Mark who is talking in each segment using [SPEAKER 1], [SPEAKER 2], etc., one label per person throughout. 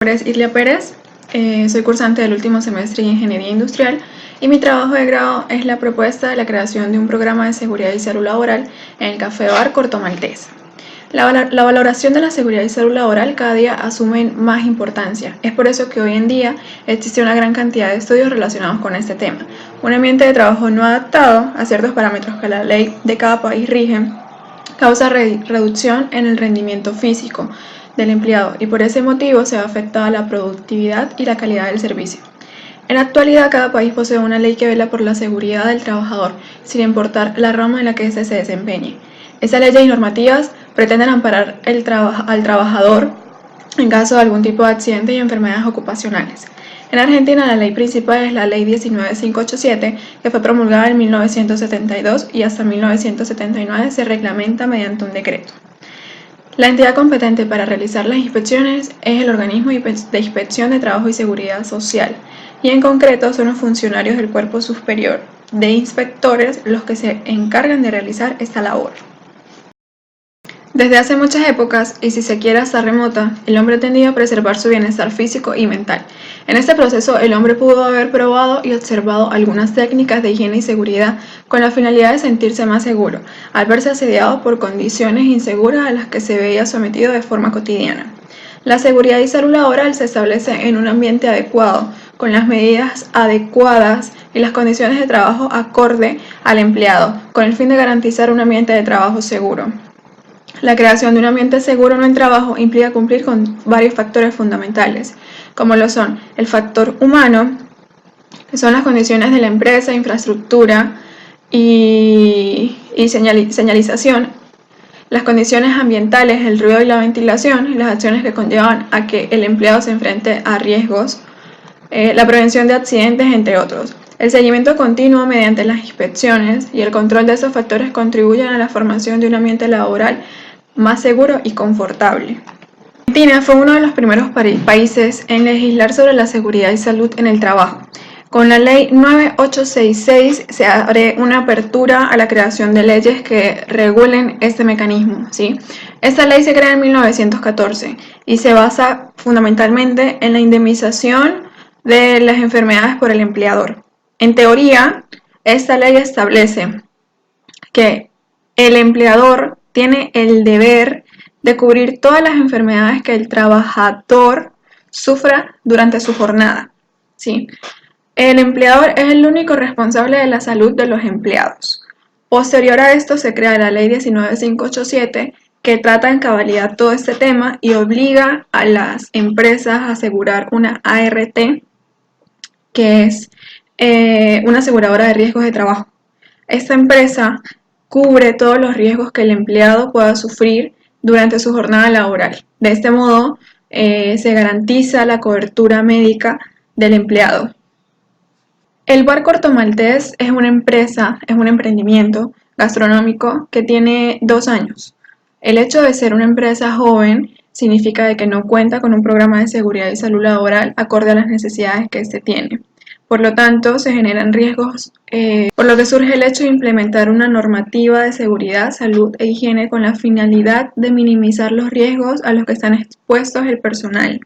[SPEAKER 1] Mi nombre es Irlia Pérez, soy cursante del último semestre de Ingeniería Industrial y mi trabajo de grado es la propuesta de la creación de un programa de seguridad y salud laboral en el Café Bar Corto Maltés. La valoración de la seguridad y salud laboral cada día asume más importancia. Es por eso que hoy en día existe una gran cantidad de estudios relacionados con este tema. Un ambiente de trabajo no adaptado a ciertos parámetros que la ley de cada país rige causa reducción en el rendimiento físico del empleado y por ese motivo se ve afectada la productividad y la calidad del servicio. En la actualidad, cada país posee una ley que vela por la seguridad del trabajador, sin importar la rama en la que éste se desempeñe. Estas leyes y normativas pretenden amparar al trabajador en caso de algún tipo de accidente y enfermedades ocupacionales. En Argentina, la ley principal es la Ley 19587, que fue promulgada en 1972 y hasta 1979 se reglamenta mediante un decreto. La entidad competente para realizar las inspecciones es el Organismo de Inspección de Trabajo y Seguridad Social, y en concreto son los funcionarios del Cuerpo Superior de Inspectores los que se encargan de realizar esta labor. Desde hace muchas épocas, y si se quiere hasta remota, el hombre ha tendido a preservar su bienestar físico y mental. En este proceso, el hombre pudo haber probado y observado algunas técnicas de higiene y seguridad con la finalidad de sentirse más seguro, al verse asediado por condiciones inseguras a las que se veía sometido de forma cotidiana. La seguridad y salud laboral se establece en un ambiente adecuado, con las medidas adecuadas y las condiciones de trabajo acorde al empleado, con el fin de garantizar un ambiente de trabajo seguro. La creación de un ambiente seguro en el trabajo implica cumplir con varios factores fundamentales, como lo son el factor humano, que son las condiciones de la empresa, infraestructura y señalización, las condiciones ambientales, el ruido y la ventilación, las acciones que conllevan a que el empleado se enfrente a riesgos, la prevención de accidentes, entre otros. El seguimiento continuo mediante las inspecciones y el control de esos factores contribuyen a la formación de un ambiente laboral más seguro y confortable. Argentina fue uno de los primeros países en legislar sobre la seguridad y salud en el trabajo. Con la ley 9866 se abre una apertura a la creación de leyes que regulen este mecanismo, ¿sí? Esta ley se crea en 1914 y se basa fundamentalmente en la indemnización de las enfermedades por el empleador. En teoría, esta ley establece que el empleador tiene el deber de cubrir todas las enfermedades que el trabajador sufra durante su jornada, ¿sí? El empleador es el único responsable de la salud de los empleados. Posterior a esto se crea la Ley 19587, que trata en cabalidad todo este tema y obliga a las empresas a asegurar una ART, que es una aseguradora de riesgos de trabajo. Esta empresa cubre todos los riesgos que el empleado pueda sufrir durante su jornada laboral. De este modo, se garantiza la cobertura médica del empleado. El Bar Corto Maltés es una empresa, es un emprendimiento gastronómico que tiene 2 años. El hecho de ser una empresa joven significa de que no cuenta con un programa de seguridad y salud laboral acorde a las necesidades que éste tiene. Por lo tanto, se generan riesgos, por lo que surge el hecho de implementar una normativa de seguridad, salud e higiene con la finalidad de minimizar los riesgos a los que están expuestos el personal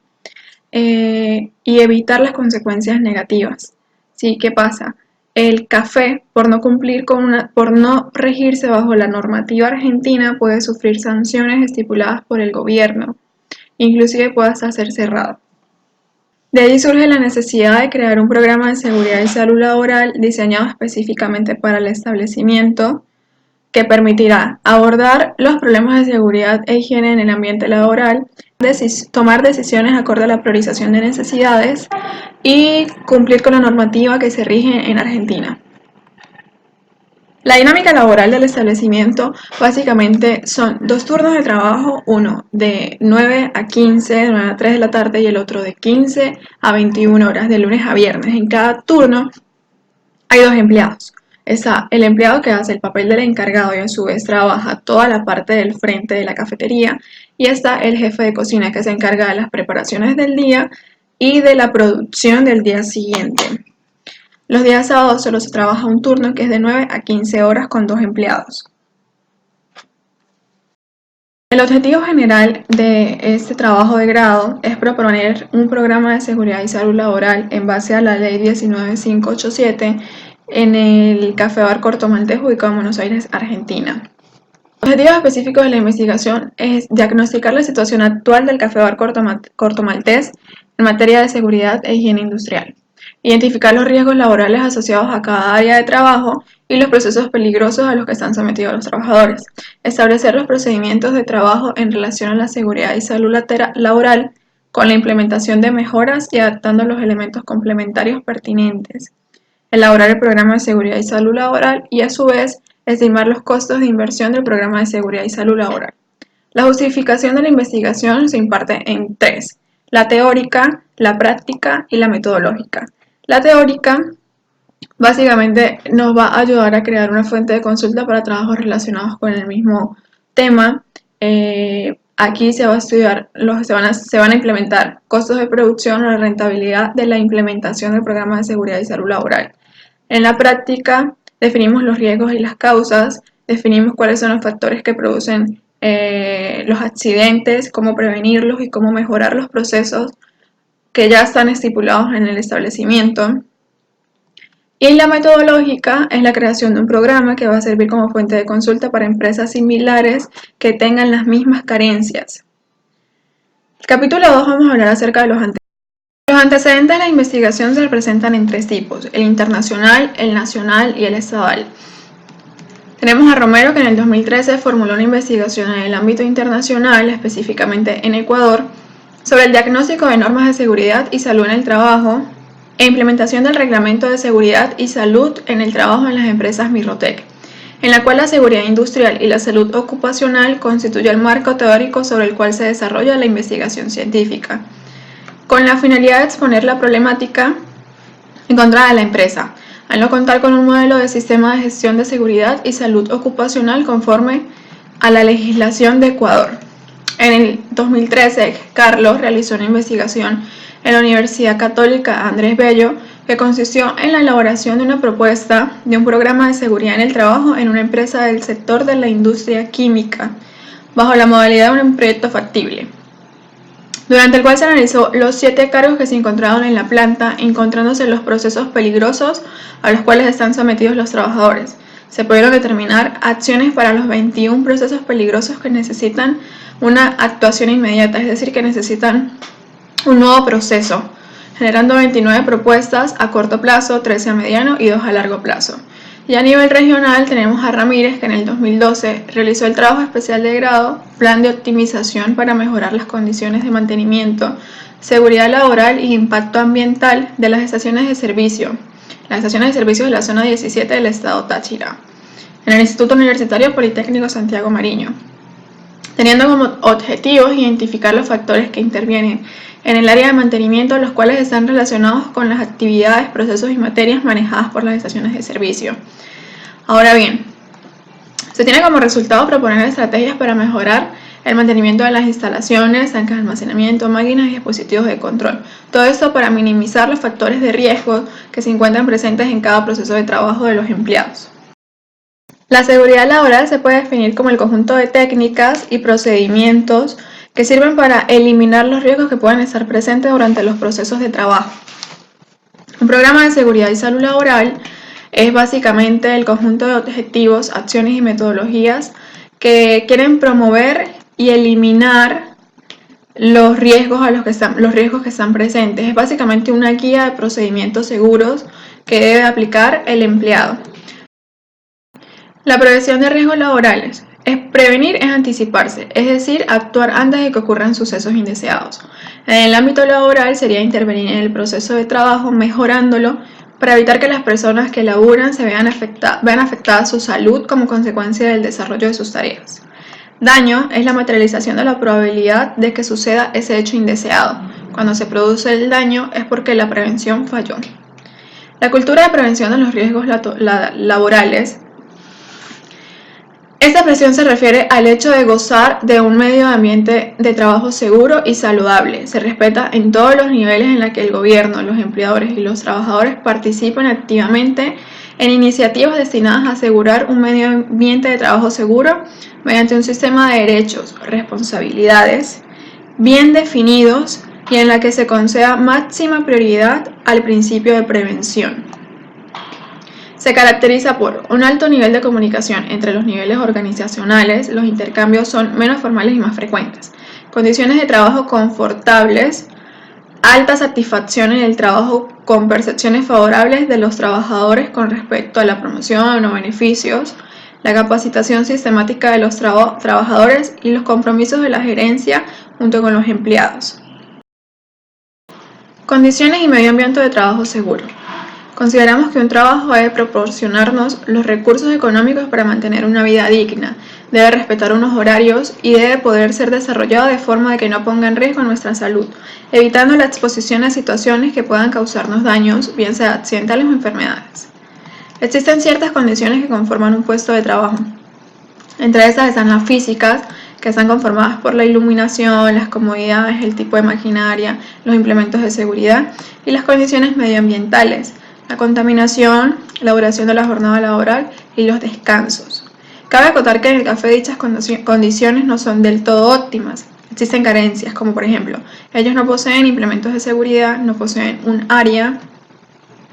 [SPEAKER 1] y evitar las consecuencias negativas. ¿Sí? ¿Qué pasa? El café, por no regirse bajo la normativa argentina, puede sufrir sanciones estipuladas por el gobierno, inclusive puede hasta ser cerrado. De allí surge la necesidad de crear un programa de seguridad y salud laboral diseñado específicamente para el establecimiento, que permitirá abordar los problemas de seguridad e higiene en el ambiente laboral, tomar decisiones acorde a la priorización de necesidades y cumplir con la normativa que se rige en Argentina. La dinámica laboral del establecimiento básicamente son 2 turnos de trabajo, uno de 9 a 15, de 9 a 3 de la tarde y el otro de 15 a 21 horas, de lunes a viernes. En cada turno hay 2 empleados. Está el empleado que hace el papel del encargado y a su vez trabaja toda la parte del frente de la cafetería, y está el jefe de cocina que se encarga de las preparaciones del día y de la producción del día siguiente. Los días sábados solo se trabaja un turno que es de 9 a 15 horas con 2 empleados. El objetivo general de este trabajo de grado es proponer un programa de seguridad y salud laboral en base a la Ley 19587 en el Café Bar Corto Maltés, ubicado en Buenos Aires, Argentina. Los objetivos específicos de la investigación es diagnosticar la situación actual del Café Bar Corto Maltés en materia de seguridad e higiene industrial, identificar los riesgos laborales asociados a cada área de trabajo y los procesos peligrosos a los que están sometidos los trabajadores, establecer los procedimientos de trabajo en relación a la seguridad y salud laboral con la implementación de mejoras y adaptando los elementos complementarios pertinentes, elaborar el programa de seguridad y salud laboral y a su vez estimar los costos de inversión del programa de seguridad y salud laboral. La justificación de la investigación se imparte en tres: la teórica, la práctica y la metodológica. La teórica básicamente nos va a ayudar a crear una fuente de consulta para trabajos relacionados con el mismo tema. Aquí se va a estudiar, se van a implementar costos de producción o la rentabilidad de la implementación del programa de seguridad y salud laboral. En la práctica definimos los riesgos y las causas, definimos cuáles son los factores que producen los accidentes, cómo prevenirlos y cómo mejorar los procesos que ya están estipulados en el establecimiento. Y la metodológica es la creación de un programa que va a servir como fuente de consulta para empresas similares que tengan las mismas carencias. El capítulo 2 vamos a hablar acerca de los antecedentes. Los antecedentes de la investigación se presentan en tres tipos: el internacional, el nacional y el estatal. Tenemos a Romero, que en el 2013 formuló una investigación en el ámbito internacional, específicamente en Ecuador, sobre el diagnóstico de normas de seguridad y salud en el trabajo e implementación del Reglamento de Seguridad y Salud en el Trabajo en las empresas Mirrotec, en la cual la seguridad industrial y la salud ocupacional constituye el marco teórico sobre el cual se desarrolla la investigación científica, con la finalidad de exponer la problemática encontrada en la empresa, al no contar con un modelo de sistema de gestión de seguridad y salud ocupacional conforme a la legislación de Ecuador. En el 2013, Carlos realizó una investigación en la Universidad Católica Andrés Bello, que consistió en la elaboración de una propuesta de un programa de seguridad en el trabajo en una empresa del sector de la industria química, bajo la modalidad de un proyecto factible, durante el cual se analizó los 7 cargos que se encontraban en la planta, encontrándose los procesos peligrosos a los cuales están sometidos los trabajadores. Se pudieron determinar acciones para los 21 procesos peligrosos que necesitan una actuación inmediata, es decir, que necesitan un nuevo proceso, generando 29 propuestas a corto plazo, 13 a mediano y 2 a largo plazo. Y a nivel regional tenemos a Ramírez, que en el 2012 realizó el trabajo especial de grado, plan de optimización para mejorar las condiciones de mantenimiento, seguridad laboral y impacto ambiental de las estaciones de servicio de la zona 17 del estado Táchira, en el Instituto Universitario Politécnico Santiago Mariño, teniendo como objetivos identificar los factores que intervienen en el área de mantenimiento, los cuales están relacionados con las actividades, procesos y materias manejadas por las estaciones de servicio. Ahora bien, se tiene como resultado proponer estrategias para mejorar el mantenimiento de las instalaciones, tanques de almacenamiento, máquinas y dispositivos de control. Todo esto para minimizar los factores de riesgo que se encuentran presentes en cada proceso de trabajo de los empleados. La seguridad laboral se puede definir como el conjunto de técnicas y procedimientos que sirven para eliminar los riesgos que puedan estar presentes durante los procesos de trabajo. Un programa de seguridad y salud laboral es básicamente el conjunto de objetivos, acciones y metodologías que quieren promover y eliminar los riesgos que están presentes. Es básicamente una guía de procedimientos seguros que debe aplicar el empleado. La prevención de riesgos laborales. Prevenir es anticiparse, es decir, actuar antes de que ocurran sucesos indeseados. En el ámbito laboral sería intervenir en el proceso de trabajo mejorándolo para evitar que las personas que laburan vean afectada su salud como consecuencia del desarrollo de sus tareas. Daño es la materialización de la probabilidad de que suceda ese hecho indeseado. Cuando se produce el daño es porque la prevención falló. La cultura de prevención de los riesgos laborales. Esta expresión se refiere al hecho de gozar de un medio ambiente de trabajo seguro y saludable. Se respeta en todos los niveles en los que el gobierno, los empleadores y los trabajadores participan activamente en iniciativas destinadas a asegurar un medio ambiente de trabajo seguro mediante un sistema de derechos, responsabilidades bien definidos y en la que se conceda máxima prioridad al principio de prevención. Se caracteriza por un alto nivel de comunicación entre los niveles organizacionales, los intercambios son menos formales y más frecuentes, condiciones de trabajo confortables, alta satisfacción en el trabajo con percepciones favorables de los trabajadores con respecto a la promoción o beneficios, la capacitación sistemática de los trabajadores y los compromisos de la gerencia junto con los empleados. Condiciones y medio ambiente de trabajo seguro. Consideramos que un trabajo debe proporcionarnos los recursos económicos para mantener una vida digna, debe respetar unos horarios y debe poder ser desarrollado de forma de que no ponga en riesgo nuestra salud, evitando la exposición a situaciones que puedan causarnos daños, bien sea accidentales o enfermedades. Existen ciertas condiciones que conforman un puesto de trabajo. Entre estas están las físicas, que están conformadas por la iluminación, las comodidades, el tipo de maquinaria, los implementos de seguridad y las condiciones medioambientales, la contaminación, la duración de la jornada laboral y los descansos. Cabe acotar que en el café dichas condiciones no son del todo óptimas. Existen carencias, como por ejemplo, ellos no poseen implementos de seguridad, no poseen un área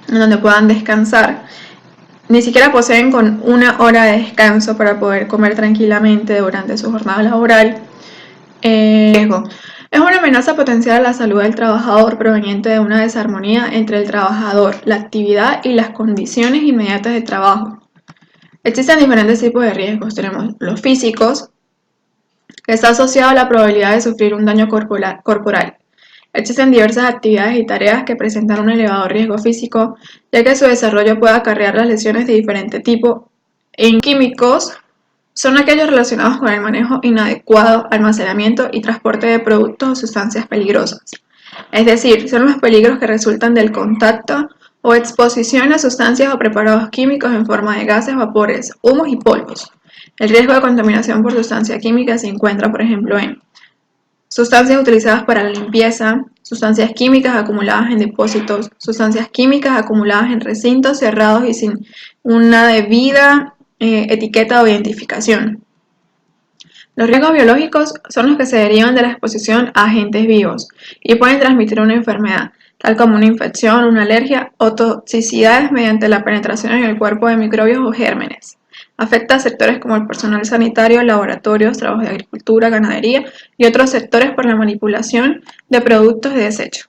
[SPEAKER 1] en donde puedan descansar, ni siquiera poseen con una hora de descanso para poder comer tranquilamente durante su jornada laboral. Es una amenaza potencial a la salud del trabajador proveniente de una desarmonía entre el trabajador, la actividad y las condiciones inmediatas de trabajo. Existen diferentes tipos de riesgos. Tenemos los físicos, que está asociado a la probabilidad de sufrir un daño corporal. Existen diversas actividades y tareas que presentan un elevado riesgo físico, ya que su desarrollo puede acarrear las lesiones de diferente tipo. En químicos, son aquellos relacionados con el manejo inadecuado, almacenamiento y transporte de productos o sustancias peligrosas. Es decir, son los peligros que resultan del contacto o exposición a sustancias o preparados químicos en forma de gases, vapores, humos y polvos. El riesgo de contaminación por sustancia química se encuentra, por ejemplo, en sustancias utilizadas para la limpieza, sustancias químicas acumuladas en depósitos, sustancias químicas acumuladas en recintos cerrados y sin una debida etiqueta o identificación. Los riesgos biológicos son los que se derivan de la exposición a agentes vivos y pueden transmitir una enfermedad, tal como una infección, una alergia o toxicidades mediante la penetración en el cuerpo de microbios o gérmenes. Afecta a sectores como el personal sanitario, laboratorios, trabajos de agricultura, ganadería y otros sectores por la manipulación de productos de desecho.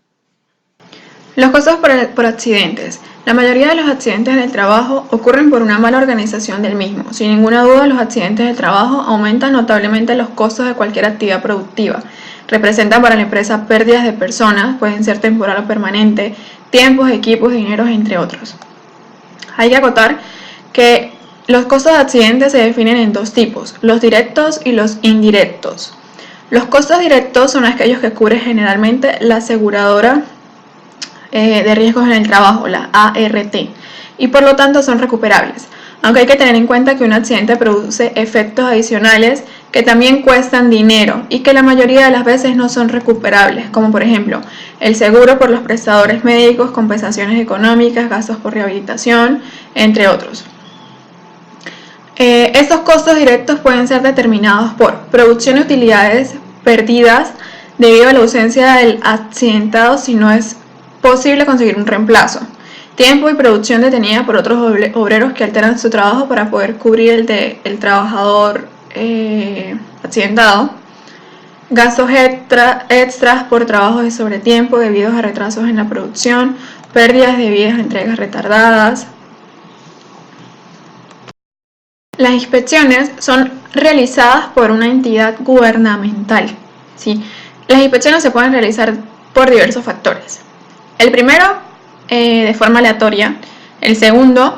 [SPEAKER 1] Los costos por accidentes. La mayoría de los accidentes en el trabajo ocurren por una mala organización del mismo. Sin ninguna duda, los accidentes de trabajo aumentan notablemente los costos de cualquier actividad productiva. Representan para la empresa pérdidas de personas, pueden ser temporal o permanente, tiempos, equipos, dinero, entre otros. Hay que acotar que los costos de accidentes se definen en dos tipos, los directos y los indirectos. Los costos directos son aquellos que cubre generalmente la aseguradora de riesgos en el trabajo, la ART, y por lo tanto son recuperables, aunque hay que tener en cuenta que un accidente produce efectos adicionales que también cuestan dinero y que la mayoría de las veces no son recuperables, como por ejemplo el seguro por los prestadores médicos, compensaciones económicas, gastos por rehabilitación, entre otros. Estos costos directos pueden ser determinados por producción de utilidades perdidas debido a la ausencia del accidentado si no es posible conseguir un reemplazo, tiempo y producción detenida por otros obreros que alteran su trabajo para poder cubrir el del trabajador accidentado, gastos extras por trabajos de sobretiempo debido a retrasos en la producción, pérdidas debidas a entregas retardadas. Las inspecciones son realizadas por una entidad gubernamental, ¿sí? Las inspecciones se pueden realizar por diversos factores. El primero, de forma aleatoria. El segundo,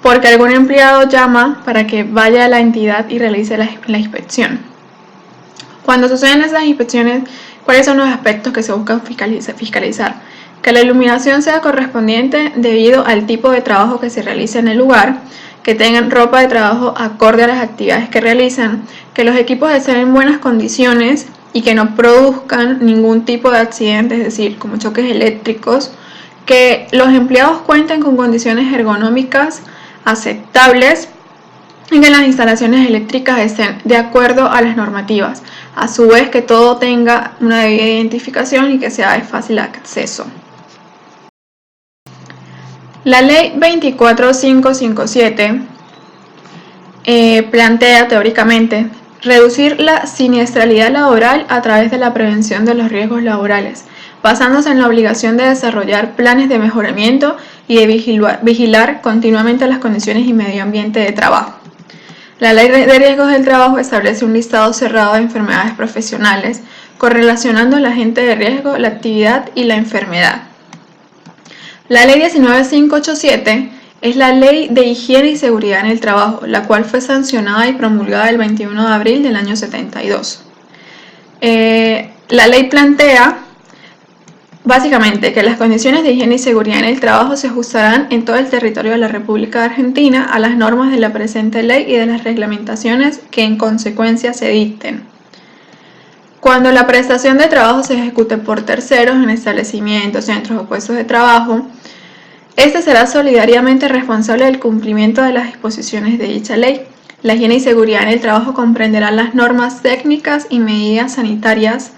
[SPEAKER 1] porque algún empleado llama para que vaya a la entidad y realice la inspección. Cuando suceden esas inspecciones, ¿cuáles son los aspectos que se buscan fiscalizar? Que la iluminación sea correspondiente debido al tipo de trabajo que se realiza en el lugar, que tengan ropa de trabajo acorde a las actividades que realizan, que los equipos estén en buenas condiciones y que no produzcan ningún tipo de accidente, es decir, como choques eléctricos, que los empleados cuenten con condiciones ergonómicas aceptables y que las instalaciones eléctricas estén de acuerdo a las normativas. A su vez, que todo tenga una debida identificación y que sea de fácil acceso. La ley 24557 plantea teóricamente reducir la siniestralidad laboral a través de la prevención de los riesgos laborales, basándose en la obligación de desarrollar planes de mejoramiento y de vigilar continuamente las condiciones y medio ambiente de trabajo. La Ley de Riesgos del Trabajo establece un listado cerrado de enfermedades profesionales, correlacionando el agente de riesgo, la actividad y la enfermedad. La Ley 19587 es la Ley de Higiene y Seguridad en el Trabajo, la cual fue sancionada y promulgada el 21 de abril del año 72. La ley plantea básicamente que las condiciones de higiene y seguridad en el trabajo se ajustarán en todo el territorio de la República de Argentina a las normas de la presente ley y de las reglamentaciones que en consecuencia se dicten. Cuando la prestación de trabajo se ejecute por terceros en establecimientos, centros o puestos de trabajo, este será solidariamente responsable del cumplimiento de las disposiciones de dicha ley. La higiene y seguridad en el trabajo comprenderá las normas técnicas y medidas sanitarias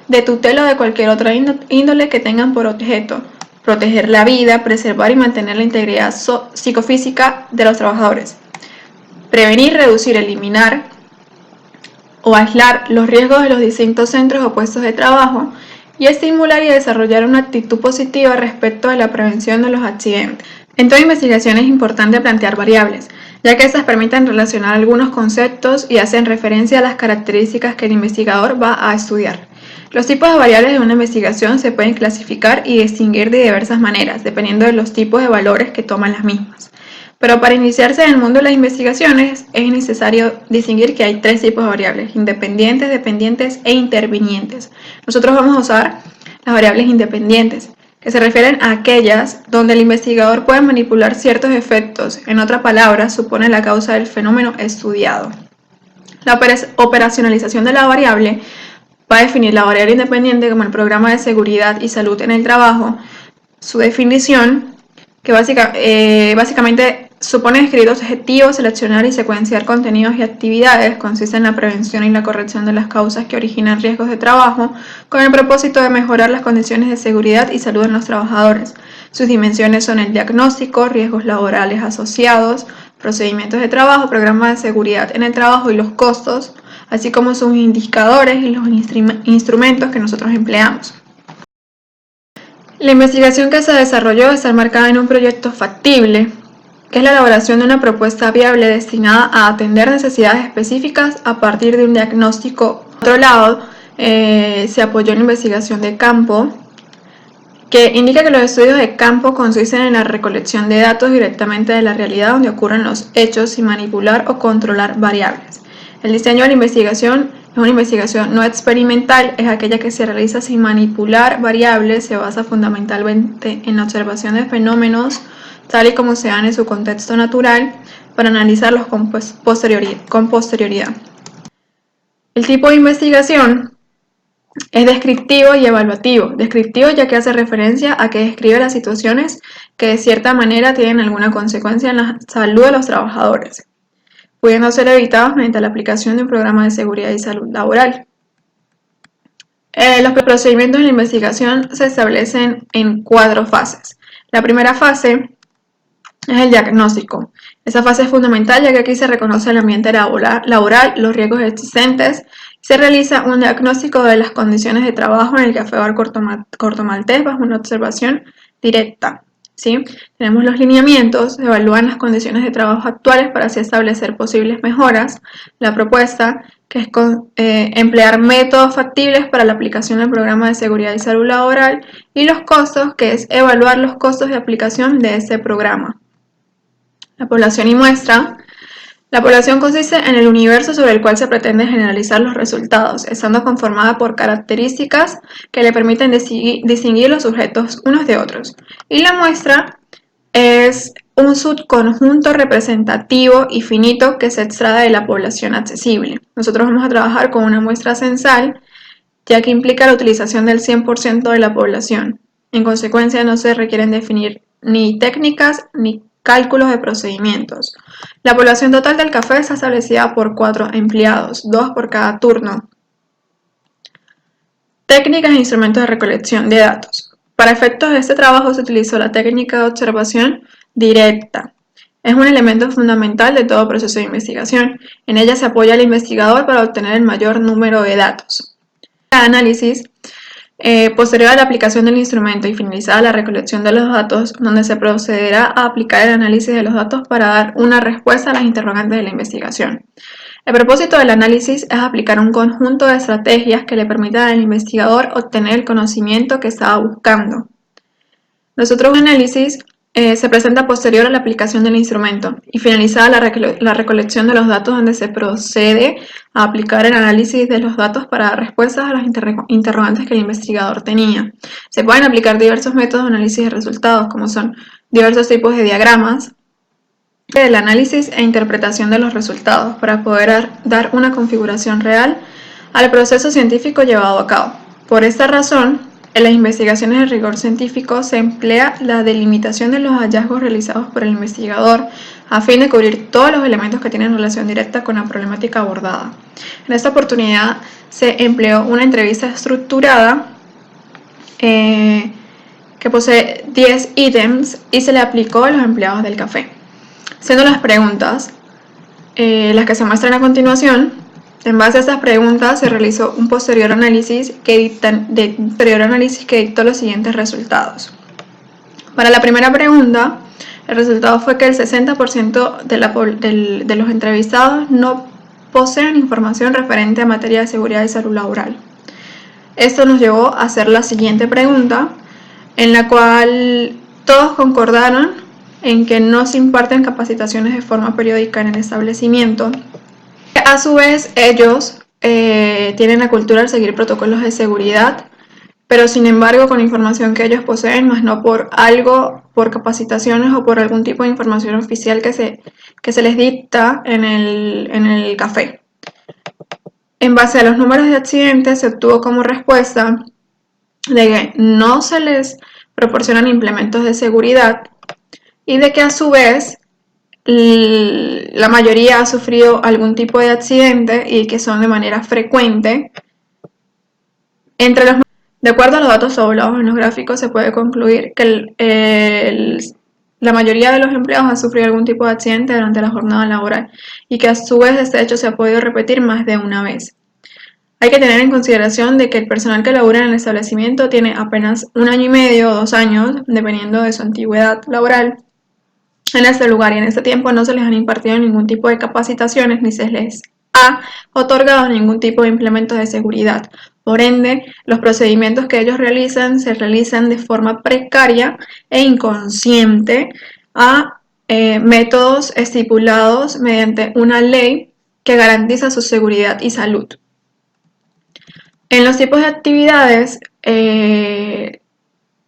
[SPEAKER 1] de tutela de cualquier otra índole que tengan por objeto proteger la vida, preservar y mantener la integridad psicofísica de los trabajadores, prevenir, reducir, eliminar o aislar los riesgos de los distintos centros o puestos de trabajo y estimular y desarrollar una actitud positiva respecto a la prevención de los accidentes. En toda investigación es importante plantear variables, ya que estas permiten relacionar algunos conceptos y hacen referencia a las características que el investigador va a estudiar. Los tipos de variables de una investigación se pueden clasificar y distinguir de diversas maneras, dependiendo de los tipos de valores que toman las mismas. Pero para iniciarse en el mundo de las investigaciones es necesario distinguir que hay tres tipos de variables: independientes, dependientes e intervinientes. Nosotros vamos a usar las variables independientes, que se refieren a aquellas donde el investigador puede manipular ciertos efectos, en otras palabras, supone la causa del fenómeno estudiado. La operacionalización de la variable va a definir la variable independiente como el programa de seguridad y salud en el trabajo. Su definición, que básicamente supone describir los objetivos, seleccionar y secuenciar contenidos y actividades, consiste en la prevención y la corrección de las causas que originan riesgos de trabajo, con el propósito de mejorar las condiciones de seguridad y salud en los trabajadores. Sus dimensiones son el diagnóstico, riesgos laborales asociados, procedimientos de trabajo, programas de seguridad en el trabajo y los costos, así como sus indicadores y los instrumentos que nosotros empleamos. La investigación que se desarrolló está enmarcada en un proyecto factible, que es la elaboración de una propuesta viable destinada a atender necesidades específicas a partir de un diagnóstico. Por otro lado, se apoyó en la investigación de campo, que indica que los estudios de campo consisten en la recolección de datos directamente de la realidad donde ocurren los hechos sin manipular o controlar variables. El diseño de la investigación es una investigación no experimental, es aquella que se realiza sin manipular variables, se basa fundamentalmente en la observación de fenómenos tal y como se dan en su contexto natural para analizarlos con posterioridad. El tipo de investigación es descriptivo y evaluativo. Descriptivo ya que hace referencia a que describe las situaciones que de cierta manera tienen alguna consecuencia en la salud de los trabajadores, pudiendo ser evitados mediante la aplicación de un programa de seguridad y salud laboral. Los procedimientos de la investigación se establecen en 4 fases. La primera fase es el diagnóstico. Esa fase es fundamental ya que aquí se reconoce el ambiente laboral, los riesgos existentes. Se realiza un diagnóstico de las condiciones de trabajo en el Café Bar Corto Maltés bajo una observación directa. ¿Sí? Tenemos los lineamientos, se evalúan las condiciones de trabajo actuales para así establecer posibles mejoras. La propuesta, que es emplear métodos factibles para la aplicación del programa de seguridad y salud laboral. Y los costos, que es evaluar los costos de aplicación de ese programa. La población y muestra. La población consiste en el universo sobre el cual se pretende generalizar los resultados, estando conformada por características que le permiten distinguir los sujetos unos de otros. Y la muestra es un subconjunto representativo y finito que se extrae de la población accesible. Nosotros vamos a trabajar con una muestra censal, ya que implica la utilización del 100% de la población. En consecuencia, no se requieren definir ni técnicas ni cálculos de procedimientos. La población total del café está establecida por 4 empleados, 2 por cada turno. Técnicas e instrumentos de recolección de datos. Para efectos de este trabajo se utilizó la técnica de observación directa. Es un elemento fundamental de todo proceso de investigación. En ella se apoya al investigador para obtener el mayor número de datos. El análisis, posterior a la aplicación del instrumento y finalizada la recolección de los datos, donde se procederá a aplicar el análisis de los datos para dar una respuesta a las interrogantes de la investigación. El propósito del análisis es aplicar un conjunto de estrategias que le permitan al investigador obtener el conocimiento que estaba buscando. Un análisis se presenta posterior a la aplicación del instrumento y finalizada la recolección de los datos, donde se procede a aplicar el análisis de los datos para dar respuestas a las interrogantes que el investigador tenía. Se pueden aplicar diversos métodos de análisis de resultados, como son diversos tipos de diagramas, del análisis e interpretación de los resultados para poder dar una configuración real al proceso científico llevado a cabo. Por esta razón, en las investigaciones de rigor científico se emplea la delimitación de los hallazgos realizados por el investigador a fin de cubrir todos los elementos que tienen relación directa con la problemática abordada. En esta oportunidad se empleó una entrevista estructurada que posee 10 ítems y se le aplicó a los empleados del café. Siendo las preguntas las que se muestran a continuación, en base a estas preguntas se realizó un posterior análisis que dictó los siguientes resultados. Para la primera pregunta, el resultado fue que el 60% de los entrevistados no poseen información referente a materia de seguridad y salud laboral. Esto nos llevó a hacer la siguiente pregunta, en la cual todos concordaron en que no se imparten capacitaciones de forma periódica en el establecimiento. A su vez, ellos tienen la cultura de seguir protocolos de seguridad, pero sin embargo con información que ellos poseen, más no por capacitaciones o por algún tipo de información oficial que se les dicta en el café. En base a los números de accidentes se obtuvo como respuesta de que no se les proporcionan implementos de seguridad y de que a su vez la mayoría ha sufrido algún tipo de accidente y que son de manera frecuente. De acuerdo a los datos tabulados en los gráficos, se puede concluir que la mayoría de los empleados ha sufrido algún tipo de accidente durante la jornada laboral y que a su vez este hecho se ha podido repetir más de una vez. Hay que tener en consideración de que el personal que labora en el establecimiento tiene apenas 1 año y medio o 2 años, dependiendo de su antigüedad laboral, en este lugar, y en este tiempo no se les han impartido ningún tipo de capacitaciones ni se les ha otorgado ningún tipo de implementos de seguridad. Por ende, los procedimientos que ellos realizan se realizan de forma precaria e inconsciente a métodos estipulados mediante una ley que garantiza su seguridad y salud. En los tipos de actividades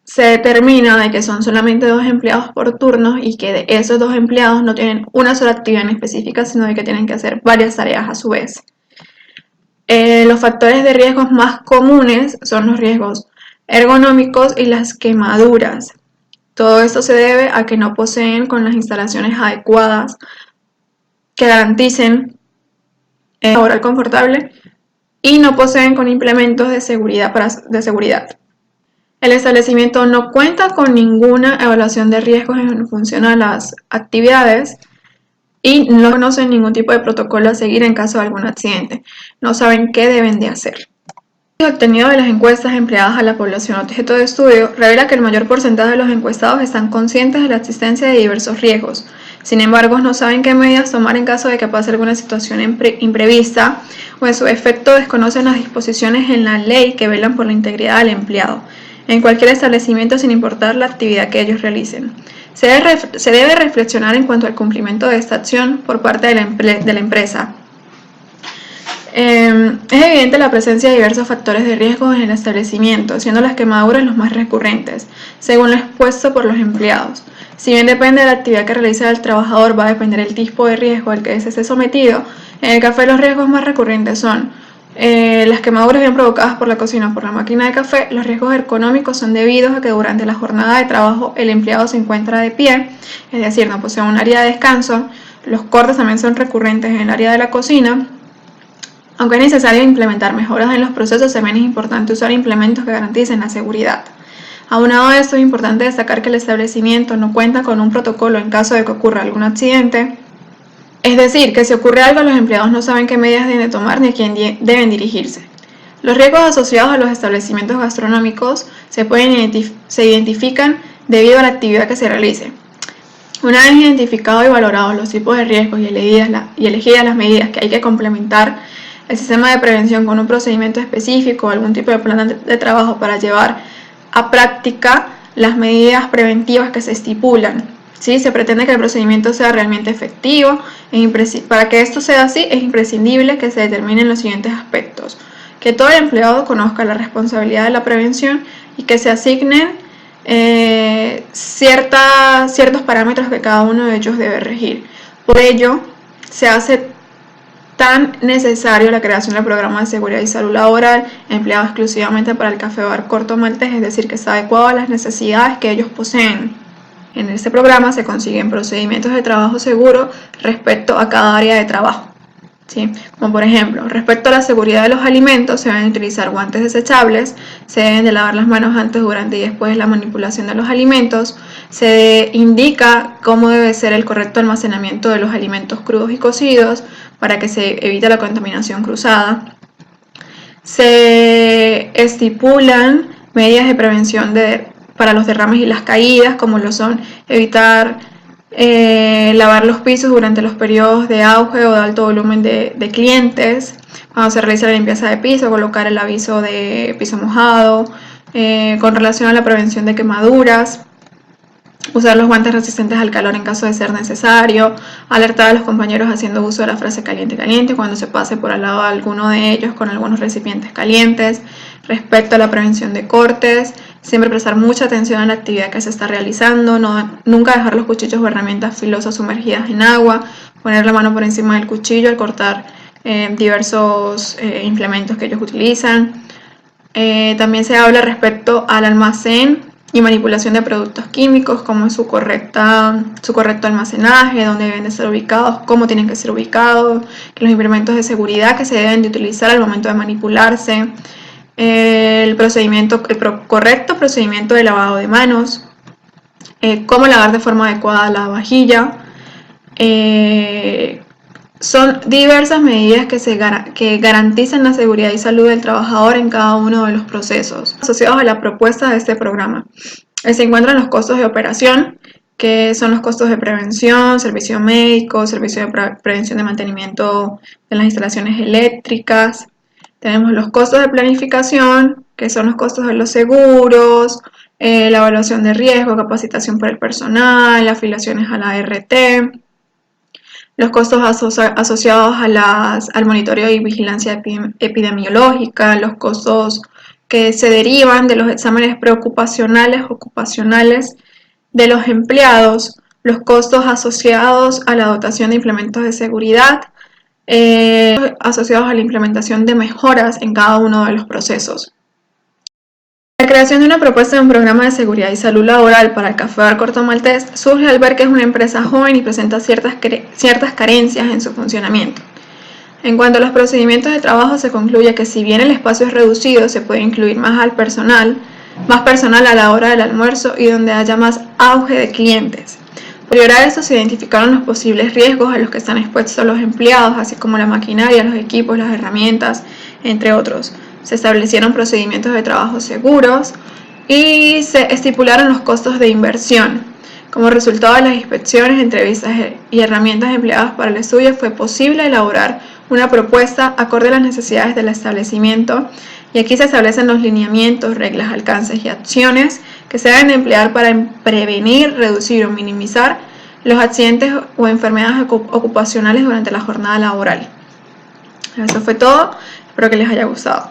[SPEAKER 1] se determina de que son solamente 2 empleados por turno y que de esos 2 empleados no tienen una sola actividad en específica, sino de que tienen que hacer varias tareas a su vez. Los factores de riesgos más comunes son los riesgos ergonómicos y las quemaduras. Todo esto se debe a que no poseen con las instalaciones adecuadas que garanticen laboral confortable y no poseen con implementos de seguridad. El establecimiento no cuenta con ninguna evaluación de riesgos en función a las actividades y no conocen ningún tipo de protocolo a seguir en caso de algún accidente. No saben qué deben de hacer. El obtenido de las encuestas empleadas a la población objeto de estudio revela que el mayor porcentaje de los encuestados están conscientes de la existencia de diversos riesgos. Sin embargo, no saben qué medidas tomar en caso de que pase alguna situación imprevista o en su efecto desconocen las disposiciones en la ley que velan por la integridad del empleado en cualquier establecimiento sin importar la actividad que ellos realicen. Se debe reflexionar en cuanto al cumplimiento de esta acción por parte de la empresa. Es evidente la presencia de diversos factores de riesgo en el establecimiento, siendo las quemaduras los más recurrentes, según lo expuesto por los empleados. Si bien depende de la actividad que realiza el trabajador, va a depender el tipo de riesgo al que se esté sometido. En el café los riesgos más recurrentes son las quemaduras bien provocadas por la cocina o por la máquina de café. Los riesgos ergonómicos son debidos a que durante la jornada de trabajo el empleado se encuentra de pie, es decir, no posee un área de descanso. Los cortes también son recurrentes en el área de la cocina. Aunque es necesario implementar mejoras en los procesos, también es importante usar implementos que garanticen la seguridad. Aunado a esto, es importante destacar que el establecimiento no cuenta con un protocolo en caso de que ocurra algún accidente. Es decir, que si ocurre algo, los empleados no saben qué medidas deben tomar ni a quién deben dirigirse. Los riesgos asociados a los establecimientos gastronómicos se identifican debido a la actividad que se realice. Una vez identificados y valorados los tipos de riesgos y elegidas las medidas que hay que complementar el sistema de prevención con un procedimiento específico o algún tipo de plan de trabajo para llevar a práctica las medidas preventivas que se estipulan. ¿Sí? Se pretende que el procedimiento sea realmente efectivo. Para que esto sea así, es imprescindible que se determinen los siguientes aspectos: que todo el empleado conozca la responsabilidad de la prevención y que se asignen ciertos parámetros que cada uno de ellos debe regir. Por ello, se hace tan necesario la creación del programa de seguridad y salud laboral empleado exclusivamente para el Café Bar Corto Maltés, es decir, que está adecuado a las necesidades que ellos poseen. En este programa se consiguen procedimientos de trabajo seguro respecto a cada área de trabajo. ¿Sí? Como por ejemplo, respecto a la seguridad de los alimentos, se deben utilizar guantes desechables, se deben de lavar las manos antes, durante y después de la manipulación de los alimentos, se indica cómo debe ser el correcto almacenamiento de los alimentos crudos y cocidos para que se evite la contaminación cruzada. Se estipulan medidas de prevención para los derrames y las caídas, como lo son evitar lavar los pisos durante los periodos de auge o de alto volumen de clientes. Cuando se realiza la limpieza de piso, colocar el aviso de piso mojado. Con relación a la prevención de quemaduras, usar los guantes resistentes al calor en caso de ser necesario, alertar a los compañeros haciendo uso de la frase caliente caliente cuando se pase por al lado de alguno de ellos con algunos recipientes calientes. Respecto a la prevención de cortes, siempre prestar mucha atención a la actividad que se está realizando, nunca dejar los cuchillos o herramientas filosas sumergidas en agua, poner la mano por encima del cuchillo al cortar diversos implementos que ellos utilizan. También se habla respecto al almacén y manipulación de productos químicos, como es su correcto almacenaje, dónde deben de ser ubicados, cómo tienen que ser ubicados, los implementos de seguridad que se deben de utilizar al momento de manipularse, el correcto procedimiento de lavado de manos, cómo lavar de forma adecuada la vajilla. Son diversas medidas que garantizan la seguridad y salud del trabajador en cada uno de los procesos asociados a la propuesta de este programa. Se encuentran los costos de operación, que son los costos de prevención, servicio médico, servicio de prevención de mantenimiento de las instalaciones eléctricas. Tenemos los costos de planificación, que son los costos de los seguros, la evaluación de riesgo, capacitación por el personal, afiliaciones a la ART. Los costos asociados al monitoreo y vigilancia epidemiológica, los costos que se derivan de los exámenes preocupacionales, ocupacionales de los empleados, los costos asociados a la dotación de implementos de seguridad, asociados a la implementación de mejoras en cada uno de los procesos. La creación de una propuesta de un programa de seguridad y salud laboral para el Café Bar Corto Maltés surge al ver que es una empresa joven y presenta ciertas carencias en su funcionamiento. En cuanto a los procedimientos de trabajo, se concluye que si bien el espacio es reducido, se puede incluir más personal a la hora del almuerzo y donde haya más auge de clientes. Posterior a esto, se identificaron los posibles riesgos a los que están expuestos los empleados, así como la maquinaria, los equipos, las herramientas, entre otros. Se establecieron procedimientos de trabajo seguros y se estipularon los costos de inversión. Como resultado de las inspecciones, entrevistas y herramientas empleadas para el estudio, fue posible elaborar una propuesta acorde a las necesidades del establecimiento, y aquí se establecen los lineamientos, reglas, alcances y acciones que se deben emplear para prevenir, reducir o minimizar los accidentes o enfermedades ocupacionales durante la jornada laboral. Eso fue todo, espero que les haya gustado.